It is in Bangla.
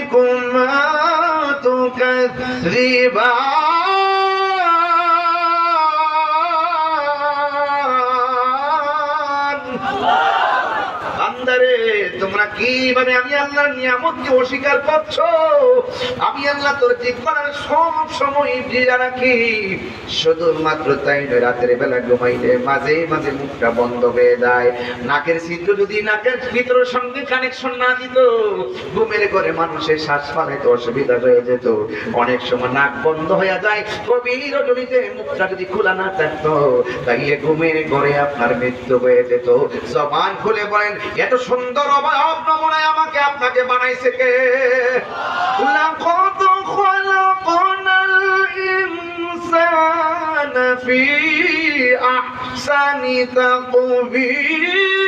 ربكما تكذبان বান্দারে তোমরা কিভাবে আমি আল্লাহর নিয়ামতকে অস্বীকার করছো? আমি আল্লাহ তোর জিহ্বার সব সময় ভিজা রাখি। শুধুমাত্র তাই নয়, রাতের বেলা ঘুমাইলে মাঝে মাঝে মুখটা বন্ধ হয়ে যায়। নাকের ছিদ্র যদি নাকের ভিতরের সঙ্গে কানেকশন না দিত, ঘুমের ঘরে মানুষের শ্বাস ফেলাইতে অসুবিধা হয়ে যেত। অনেক সময় নাক বন্ধ হয়ে যায়। গভীর রজনীতে মুখটা যদি খোলা না থাকতো, তাইলে ঘুমের ঘরে আপনার মৃত্যু হয়ে যেত। জবান খুলে বলেন, এত সুন্দর অবয়ব নমুনায় আমাকে আপনাকে বানাইছে কে? লাকাদ খালাকনাল ইনসানা ফি আহসানি তাকবীর।